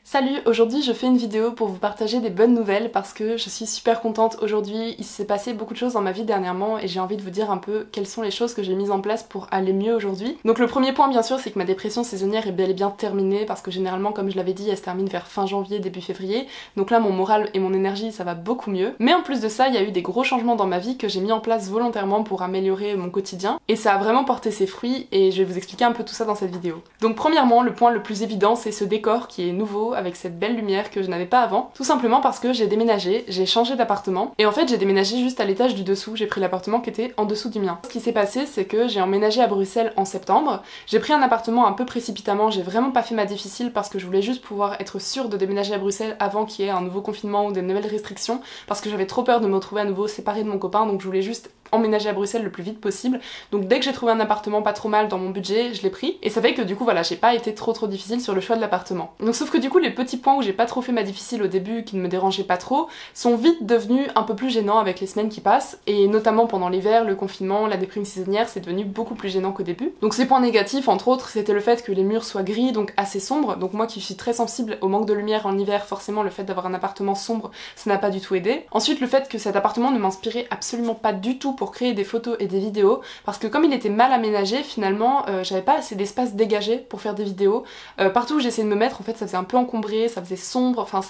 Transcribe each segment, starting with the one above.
Salut, aujourd'hui je fais une vidéo pour vous partager des bonnes nouvelles parce que je suis super contente aujourd'hui. Il s'est passé beaucoup de choses dans ma vie dernièrement et j'ai envie de vous dire un peu quelles sont les choses que j'ai mises en place pour aller mieux aujourd'hui. Donc le premier point bien sûr c'est que ma dépression saisonnière est bel et bien terminée parce que généralement comme je l'avais dit elle se termine vers fin janvier, début février. Donc là mon moral et mon énergie ça va beaucoup mieux. Mais en plus de ça il y a eu des gros changements dans ma vie que j'ai mis en place volontairement pour améliorer mon quotidien et ça a vraiment porté ses fruits et je vais vous expliquer un peu tout ça dans cette vidéo. Donc premièrement le point le plus évident c'est ce décor qui est nouveau avec cette belle lumière que je n'avais pas avant, tout simplement parce que j'ai déménagé, j'ai changé d'appartement et en fait j'ai déménagé juste à l'étage du dessous, j'ai pris l'appartement qui était en dessous du mien. Ce qui s'est passé c'est que j'ai emménagé à Bruxelles en septembre, j'ai pris un appartement un peu précipitamment, j'ai vraiment pas fait ma difficile parce que je voulais juste pouvoir être sûre de déménager à Bruxelles avant qu'il y ait un nouveau confinement ou des nouvelles restrictions parce que j'avais trop peur de me retrouver à nouveau séparée de mon copain, donc je voulais juste emménager à Bruxelles le plus vite possible. Donc dès que j'ai trouvé un appartement pas trop mal dans mon budget, je l'ai pris et ça fait que du coup voilà, j'ai pas été trop difficile sur le choix de l'appartement. Donc sauf que du coup les petits points où j'ai pas trop fait ma difficile au début, qui ne me dérangeaient pas trop, sont vite devenus un peu plus gênants avec les semaines qui passent et notamment pendant l'hiver, le confinement, la déprime saisonnière, c'est devenu beaucoup plus gênant qu'au début. Donc ces points négatifs entre autres, c'était le fait que les murs soient gris, donc assez sombres, donc moi qui suis très sensible au manque de lumière en hiver, forcément le fait d'avoir un appartement sombre, ça n'a pas du tout aidé. Ensuite le fait que cet appartement ne m'inspirait absolument pas du tout pour créer des photos et des vidéos, parce que comme il était mal aménagé, finalement j'avais pas assez d'espace dégagé pour faire des vidéos. Partout où j'essayais de me mettre, en fait ça faisait un peu encombré, ça faisait sombre, enfin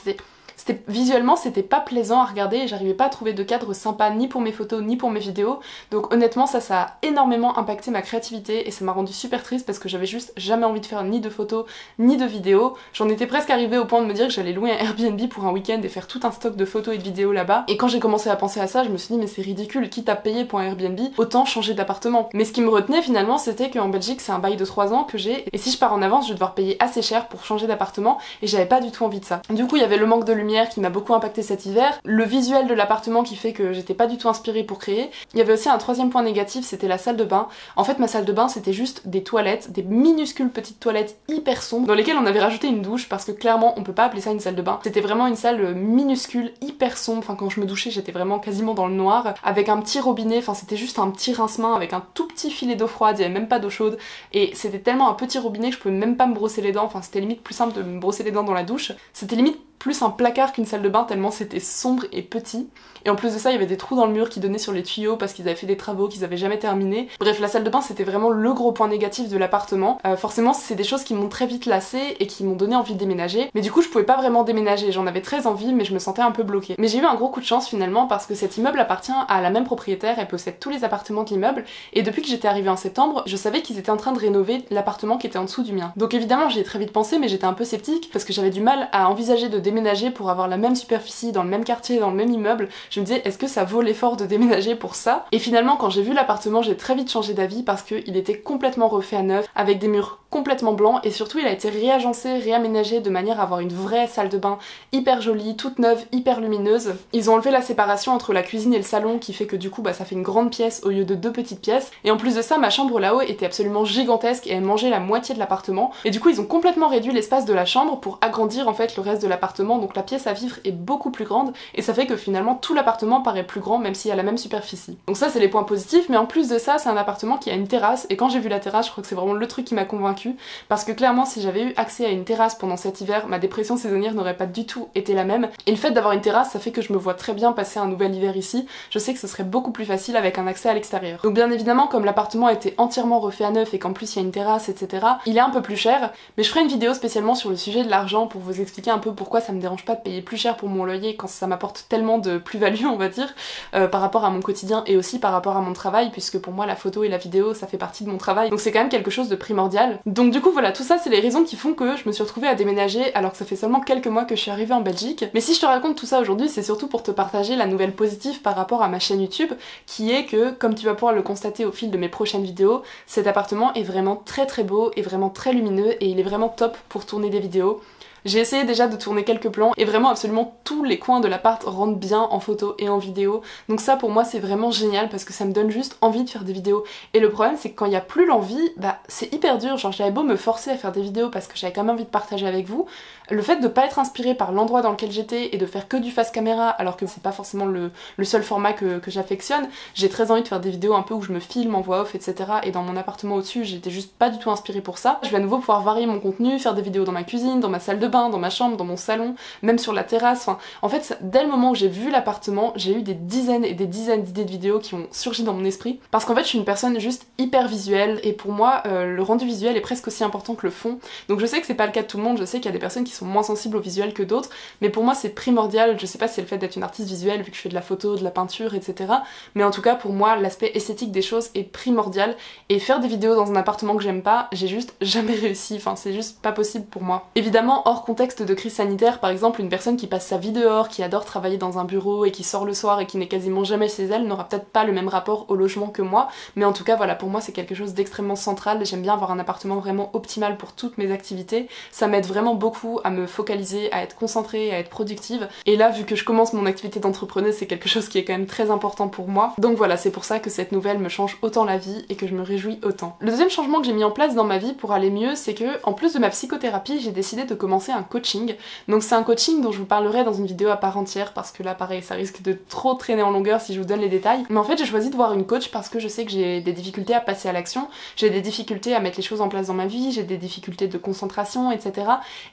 visuellement c'était pas plaisant à regarder et j'arrivais pas à trouver de cadre sympa ni pour mes photos ni pour mes vidéos. Donc honnêtement ça a énormément impacté ma créativité et ça m'a rendu super triste parce que j'avais juste jamais envie de faire ni de photos ni de vidéos. J'en étais presque arrivée au point de me dire que j'allais louer un Airbnb pour un week-end et faire tout un stock de photos et de vidéos là-bas. Et quand j'ai commencé à penser à ça, je me suis dit mais c'est ridicule, quitte à payer pour un Airbnb, autant changer d'appartement. Mais ce qui me retenait finalement c'était qu'en Belgique c'est un bail de 3 ans que j'ai et si je pars en avance je vais devoir payer assez cher pour changer d'appartement et j'avais pas du tout envie de ça. Du coup il y avait le manque de lumière qui m'a beaucoup impacté cet hiver, le visuel de l'appartement qui fait que j'étais pas du tout inspirée pour créer. Il y avait aussi un troisième point négatif, c'était la salle de bain. En fait ma salle de bain c'était juste des toilettes, des minuscules petites toilettes hyper sombres dans lesquelles on avait rajouté une douche parce que clairement on peut pas appeler ça une salle de bain. C'était vraiment une salle minuscule, hyper sombre, enfin quand je me douchais j'étais vraiment quasiment dans le noir, avec un petit robinet, enfin c'était juste un petit rince-main avec un tout petit filet d'eau froide, il y avait même pas d'eau chaude et c'était tellement un petit robinet que je pouvais même pas me brosser les dents, enfin c'était limite plus simple de me brosser les dents dans la douche. C'était limite plus un placard qu'une salle de bain tellement c'était sombre et petit. Et en plus de ça, il y avait des trous dans le mur qui donnaient sur les tuyaux parce qu'ils avaient fait des travaux qu'ils avaient jamais terminés. Bref, la salle de bain c'était vraiment le gros point négatif de l'appartement. Forcément, c'est des choses qui m'ont très vite lassée et qui m'ont donné envie de déménager. Mais du coup, je pouvais pas vraiment déménager. J'en avais très envie, mais je me sentais un peu bloquée. Mais j'ai eu un gros coup de chance finalement parce que cet immeuble appartient à la même propriétaire. Elle possède tous les appartements de l'immeuble. Et depuis que j'étais arrivée en septembre, je savais qu'ils étaient en train de rénover l'appartement qui était en dessous du mien. Donc évidemment, j'y ai très vite pensé, mais j'étais un peu sceptique parce que j'avais du mal à envisager de déménager pour avoir la même superficie, dans le même quartier, dans le même immeuble. Je me disais, est-ce que ça vaut l'effort de déménager pour ça? Et finalement, quand j'ai vu l'appartement, j'ai très vite changé d'avis parce qu'il était complètement refait à neuf, avec des murs complètement blancs et surtout il a été réagencé, réaménagé de manière à avoir une vraie salle de bain hyper jolie, toute neuve, hyper lumineuse. Ils ont enlevé la séparation entre la cuisine et le salon qui fait que du coup ça fait une grande pièce au lieu de deux petites pièces. Et en plus de ça, ma chambre là-haut était absolument gigantesque et elle mangeait la moitié de l'appartement. Et du coup ils ont complètement réduit l'espace de la chambre pour agrandir en fait le reste de l'appartement. Donc la pièce à vivre est beaucoup plus grande et ça fait que finalement tout l'appartement paraît plus grand même s'il y a la même superficie. Donc ça c'est les points positifs, mais en plus de ça c'est un appartement qui a une terrasse et quand j'ai vu la terrasse je crois que c'est vraiment le truc qui m'a convaincue parce que clairement si j'avais eu accès à une terrasse pendant cet hiver, ma dépression saisonnière n'aurait pas du tout été la même et le fait d'avoir une terrasse ça fait que je me vois très bien passer un nouvel hiver ici. Je sais que ce serait beaucoup plus facile avec un accès à l'extérieur. Donc bien évidemment comme l'appartement était entièrement refait à neuf et qu'en plus il y a une terrasse etc, il est un peu plus cher, mais je ferai une vidéo spécialement sur le sujet de l'argent pour vous expliquer un peu pourquoi ça me dérange pas de payer plus cher pour mon loyer quand ça m'apporte tellement de plus-value on va dire par rapport à mon quotidien et aussi par rapport à mon travail puisque pour moi la photo et la vidéo ça fait partie de mon travail donc c'est quand même quelque chose de primordial. Donc du coup voilà, tout ça c'est les raisons qui font que je me suis retrouvée à déménager alors que ça fait seulement quelques mois que je suis arrivée en Belgique. Mais si je te raconte tout ça aujourd'hui c'est surtout pour te partager la nouvelle positive par rapport à ma chaîne YouTube qui est que comme tu vas pouvoir le constater au fil de mes prochaines vidéos, cet appartement est vraiment très beau et vraiment très lumineux et il est vraiment top pour tourner des vidéos. J'ai essayé déjà de tourner quelques plans et vraiment absolument tous les coins de l'appart rentrent bien en photo et en vidéo. Donc ça pour moi c'est vraiment génial parce que ça me donne juste envie de faire des vidéos. Et le problème c'est que quand il n'y a plus l'envie, bah c'est hyper dur. Genre j'avais beau me forcer à faire des vidéos parce que j'avais quand même envie de partager avec vous, le fait de pas être inspirée par l'endroit dans lequel j'étais et de faire que du face caméra alors que c'est pas forcément le seul format que j'affectionne, j'ai très envie de faire des vidéos un peu où je me filme en voix off etc. Et dans mon appartement au-dessus j'étais juste pas du tout inspirée pour ça. Je vais à nouveau pouvoir varier mon contenu, faire des vidéos dans ma cuisine, dans ma salle de bain, bain, dans ma chambre, dans mon salon, même sur la terrasse. Enfin, en fait, dès le moment où j'ai vu l'appartement, j'ai eu des dizaines et des dizaines d'idées de vidéos qui ont surgi dans mon esprit. Parce qu'en fait, je suis une personne juste hyper visuelle et pour moi, le rendu visuel est presque aussi important que le fond. Donc je sais que c'est pas le cas de tout le monde, je sais qu'il y a des personnes qui sont moins sensibles au visuel que d'autres, mais pour moi c'est primordial. Je sais pas si c'est le fait d'être une artiste visuelle vu que je fais de la photo, de la peinture, etc. Mais en tout cas pour moi l'aspect esthétique des choses est primordial et faire des vidéos dans un appartement que j'aime pas, j'ai juste jamais réussi, enfin c'est juste pas possible pour moi. Évidemment hors contexte de crise sanitaire, par exemple une personne qui passe sa vie dehors, qui adore travailler dans un bureau et qui sort le soir et qui n'est quasiment jamais chez elle n'aura peut-être pas le même rapport au logement que moi, mais en tout cas voilà, pour moi c'est quelque chose d'extrêmement central. J'aime bien avoir un appartement vraiment optimal pour toutes mes activités, ça m'aide vraiment beaucoup à me focaliser, à être concentrée, à être productive, et là vu que je commence mon activité d'entrepreneuse c'est quelque chose qui est quand même très important pour moi, donc voilà, c'est pour ça que cette nouvelle me change autant la vie et que je me réjouis autant. Le deuxième changement que j'ai mis en place dans ma vie pour aller mieux, c'est que en plus de ma psychothérapie, j'ai décidé de commencer un coaching. Donc c'est un coaching dont je vous parlerai dans une vidéo à part entière parce que là pareil ça risque de trop traîner en longueur si je vous donne les détails, mais en fait j'ai choisi de voir une coach parce que je sais que j'ai des difficultés à passer à l'action, j'ai des difficultés à mettre les choses en place dans ma vie, j'ai des difficultés de concentration, etc.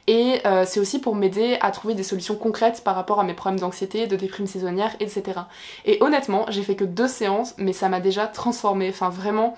Et c'est aussi pour m'aider à trouver des solutions concrètes par rapport à mes problèmes d'anxiété, de déprime saisonnière, etc. Et honnêtement, j'ai fait que 2 séances, mais ça m'a déjà transformée, enfin vraiment...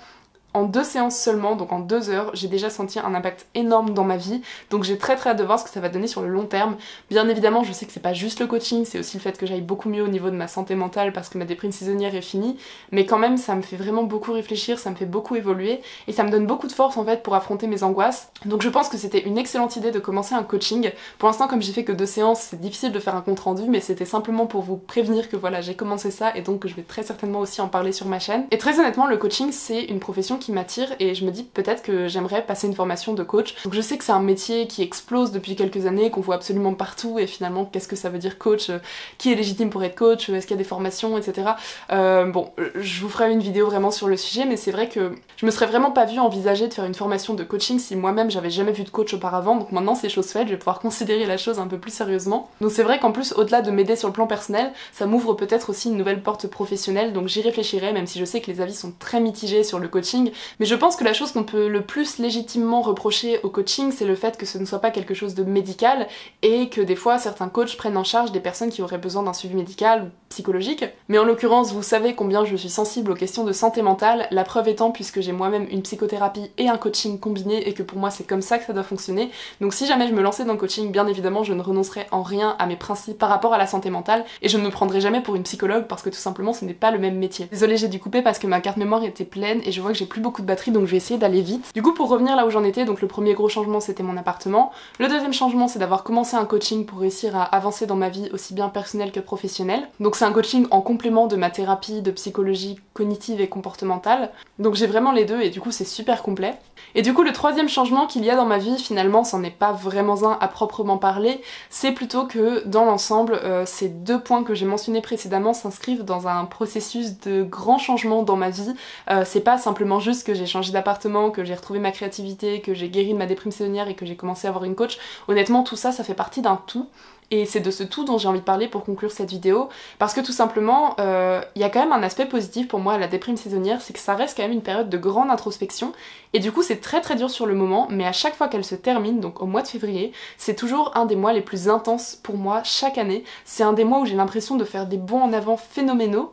En 2 séances seulement, donc en 2 heures, j'ai déjà senti un impact énorme dans ma vie, donc j'ai très hâte de voir ce que ça va donner sur le long terme. Bien évidemment, je sais que c'est pas juste le coaching, c'est aussi le fait que j'aille beaucoup mieux au niveau de ma santé mentale parce que ma déprime saisonnière est finie, mais quand même ça me fait vraiment beaucoup réfléchir, ça me fait beaucoup évoluer, et ça me donne beaucoup de force en fait pour affronter mes angoisses. Donc je pense que c'était une excellente idée de commencer un coaching. Pour l'instant, comme j'ai fait que 2 séances, c'est difficile de faire un compte rendu, mais c'était simplement pour vous prévenir que voilà, j'ai commencé ça, et donc que je vais très certainement aussi en parler sur ma chaîne. Et très honnêtement, le coaching c'est une profession qui m'attire et je me dis peut-être que j'aimerais passer une formation de coach. Donc je sais que c'est un métier qui explose depuis quelques années, qu'on voit absolument partout, et finalement qu'est-ce que ça veut dire coach, qui est légitime pour être coach, est-ce qu'il y a des formations, etc. Bon, je vous ferai une vidéo vraiment sur le sujet, mais c'est vrai que je me serais vraiment pas vue envisager de faire une formation de coaching si moi-même j'avais jamais vu de coach auparavant, donc maintenant c'est chose faite, je vais pouvoir considérer la chose un peu plus sérieusement. Donc c'est vrai qu'en plus, au-delà de m'aider sur le plan personnel, ça m'ouvre peut-être aussi une nouvelle porte professionnelle, donc j'y réfléchirai, même si je sais que les avis sont très mitigés sur le coaching, mais je pense que la chose qu'on peut le plus légitimement reprocher au coaching, c'est le fait que ce ne soit pas quelque chose de médical et que des fois certains coachs prennent en charge des personnes qui auraient besoin d'un suivi médical ou psychologique. Mais en l'occurrence, vous savez combien je suis sensible aux questions de santé mentale, la preuve étant puisque j'ai moi-même une psychothérapie et un coaching combiné et que pour moi c'est comme ça que ça doit fonctionner. Donc si jamais je me lançais dans le coaching, bien évidemment je ne renoncerais en rien à mes principes par rapport à la santé mentale et je ne me prendrai jamais pour une psychologue parce que tout simplement ce n'est pas le même métier. Désolée, j'ai dû couper parce que ma carte mémoire était pleine et je vois que j'ai plus beaucoup de batterie, donc je vais essayer d'aller vite. Du coup, pour revenir là où j'en étais, donc le premier gros changement c'était mon appartement. Le deuxième changement c'est d'avoir commencé un coaching pour réussir à avancer dans ma vie aussi bien personnelle que professionnelle. Donc c'est un coaching en complément de ma thérapie de psychologie cognitive et comportementale. Donc j'ai vraiment les deux et du coup c'est super complet. Et du coup le troisième changement qu'il y a dans ma vie, finalement c'en est pas vraiment un à proprement parler, c'est plutôt que dans l'ensemble ces 2 points que j'ai mentionnés précédemment s'inscrivent dans un processus de grands changements dans ma vie. C'est pas simplement juste que j'ai changé d'appartement, que j'ai retrouvé ma créativité, que j'ai guéri de ma déprime saisonnière et que j'ai commencé à avoir une coach. Honnêtement tout ça, ça fait partie d'un tout. Et c'est de ce tout dont j'ai envie de parler pour conclure cette vidéo, parce que tout simplement, il y a quand même un aspect positif pour moi à la déprime saisonnière, c'est que ça reste quand même une période de grande introspection, et du coup c'est très très dur sur le moment, mais à chaque fois qu'elle se termine, donc au mois de février, c'est toujours un des mois les plus intenses pour moi chaque année. C'est un des mois où j'ai l'impression de faire des bonds en avant phénoménaux,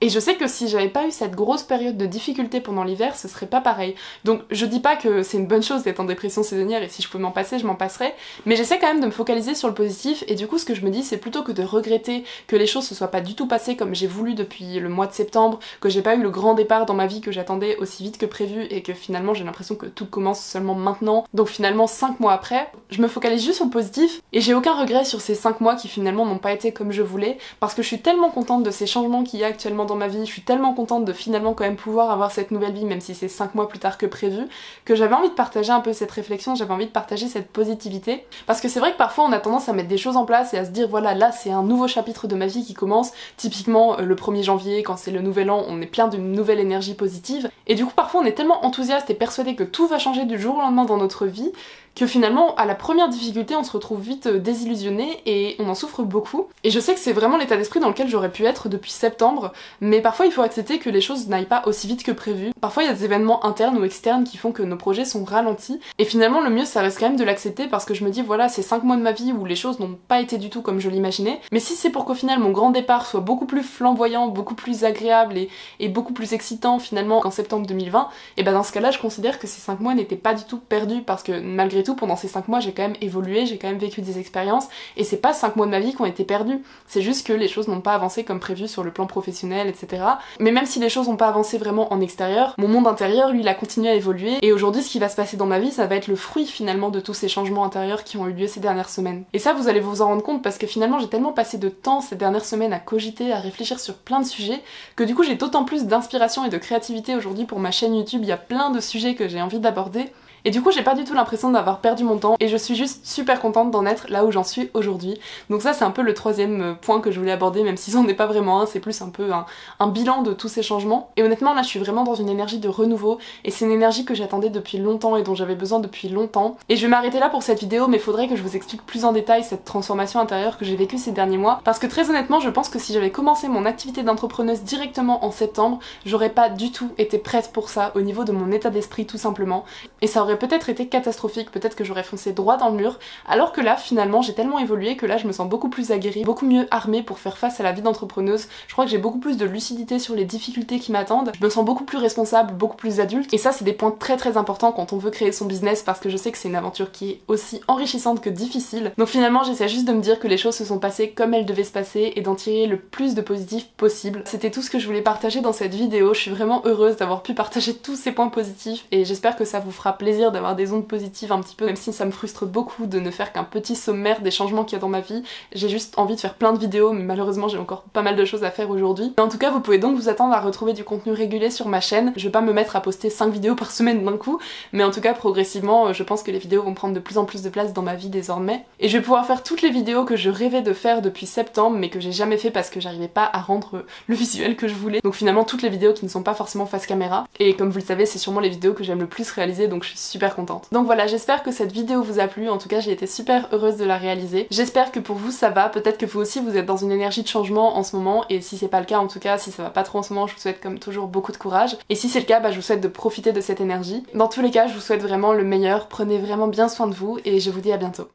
et je sais que si j'avais pas eu cette grosse période de difficulté pendant l'hiver, ce serait pas pareil. Donc je dis pas que c'est une bonne chose d'être en dépression saisonnière et si je pouvais m'en passer, je m'en passerais, mais j'essaie quand même de me focaliser sur le positif et du coup ce que je me dis c'est plutôt que de regretter que les choses se soient pas du tout passées comme j'ai voulu depuis le mois de septembre, que j'ai pas eu le grand départ dans ma vie que j'attendais aussi vite que prévu et que finalement j'ai l'impression que tout commence seulement maintenant, donc finalement 5 mois après, je me focalise juste sur le positif et j'ai aucun regret sur ces 5 mois qui finalement n'ont pas été comme je voulais parce que je suis tellement contente de ces changements qu'il y a actuellement dans ma vie, je suis tellement contente de finalement quand même pouvoir avoir cette nouvelle vie même si c'est 5 mois plus tard que prévu, que j'avais envie de partager un peu cette réflexion, j'avais envie de partager cette positivité, parce que c'est vrai que parfois on a tendance à mettre des choses en place et à se dire voilà là c'est un nouveau chapitre de ma vie qui commence, typiquement le 1er janvier quand c'est le nouvel an on est plein d'une nouvelle énergie positive, et du coup parfois on est tellement enthousiaste et persuadé que tout va changer du jour au lendemain dans notre vie que finalement à la première difficulté on se retrouve vite désillusionné et on en souffre beaucoup. Et je sais que c'est vraiment l'état d'esprit dans lequel j'aurais pu être depuis septembre, mais parfois il faut accepter que les choses n'aillent pas aussi vite que prévu. Parfois il y a des événements internes ou externes qui font que nos projets sont ralentis, et finalement le mieux ça reste quand même de l'accepter parce que je me dis voilà, c'est 5 mois de ma vie où les choses n'ont pas été du tout comme je l'imaginais, mais si c'est pour qu'au final mon grand départ soit beaucoup plus flamboyant, beaucoup plus agréable et beaucoup plus excitant finalement qu'en septembre 2020, et ben dans ce cas-là je considère que ces 5 mois n'étaient pas du tout perdus parce que malgré tout pendant ces 5 mois j'ai quand même évolué, j'ai quand même vécu des expériences, et c'est pas 5 mois de ma vie qui ont été perdus, c'est juste que les choses n'ont pas avancé comme prévu sur le plan professionnel, etc. Mais même si les choses n'ont pas avancé vraiment en extérieur, mon monde intérieur lui il a continué à évoluer, et aujourd'hui ce qui va se passer dans ma vie ça va être le fruit finalement de tous ces changements intérieurs qui ont eu lieu ces dernières semaines. Et ça vous allez vous en rendre compte parce que finalement j'ai tellement passé de temps ces dernières semaines à cogiter, à réfléchir sur plein de sujets, que du coup j'ai d'autant plus d'inspiration et de créativité aujourd'hui pour ma chaîne YouTube, il y a plein de sujets que j'ai envie d'aborder. Et du coup j'ai pas du tout l'impression d'avoir perdu mon temps et je suis juste super contente d'en être là où j'en suis aujourd'hui. Donc ça c'est un peu le troisième point que je voulais aborder, même si c'en est pas vraiment un, c'est plus un peu un bilan de tous ces changements. Et honnêtement là je suis vraiment dans une énergie de renouveau et c'est une énergie que j'attendais depuis longtemps et dont j'avais besoin depuis longtemps. Et je vais m'arrêter là pour cette vidéo, mais faudrait que je vous explique plus en détail cette transformation intérieure que j'ai vécue ces derniers mois, parce que très honnêtement je pense que si j'avais commencé mon activité d'entrepreneuse directement en septembre, j'aurais pas du tout été prête pour ça au niveau de mon état d'esprit tout simplement, et ça aurait peut-être été catastrophique, peut-être que j'aurais foncé droit dans le mur, alors que là finalement j'ai tellement évolué que là je me sens beaucoup plus aguerrie, beaucoup mieux armée pour faire face à la vie d'entrepreneuse. Je crois que j'ai beaucoup plus de lucidité sur les difficultés qui m'attendent, je me sens beaucoup plus responsable, beaucoup plus adulte, et ça c'est des points très très importants quand on veut créer son business, parce que je sais que c'est une aventure qui est aussi enrichissante que difficile. Donc finalement j'essaie juste de me dire que les choses se sont passées comme elles devaient se passer et d'en tirer le plus de positif possible. C'était tout ce que je voulais partager dans cette vidéo, je suis vraiment heureuse d'avoir pu partager tous ces points positifs et j'espère que ça vous fera plaisir d'avoir des ondes positives un petit peu, même si ça me frustre beaucoup de ne faire qu'un petit sommaire des changements qu'il y a dans ma vie. J'ai juste envie de faire plein de vidéos, mais malheureusement j'ai encore pas mal de choses à faire aujourd'hui. Mais en tout cas vous pouvez donc vous attendre à retrouver du contenu régulier sur ma chaîne. Je vais pas me mettre à poster 5 vidéos par semaine d'un coup, mais en tout cas progressivement je pense que les vidéos vont prendre de plus en plus de place dans ma vie désormais. Et je vais pouvoir faire toutes les vidéos que je rêvais de faire depuis septembre, mais que j'ai jamais fait parce que j'arrivais pas à rendre le visuel que je voulais. Donc finalement toutes les vidéos qui ne sont pas forcément face caméra. Et comme vous le savez c'est sûrement les vidéos que j'aime le plus réaliser, donc je suis super contente. Donc voilà, j'espère que cette vidéo vous a plu, en tout cas j'ai été super heureuse de la réaliser. J'espère que pour vous ça va, peut-être que vous aussi vous êtes dans une énergie de changement en ce moment, et si c'est pas le cas, en tout cas si ça va pas trop en ce moment, je vous souhaite comme toujours beaucoup de courage. Et si c'est le cas, bah je vous souhaite de profiter de cette énergie. Dans tous les cas, je vous souhaite vraiment le meilleur, prenez vraiment bien soin de vous et je vous dis à bientôt.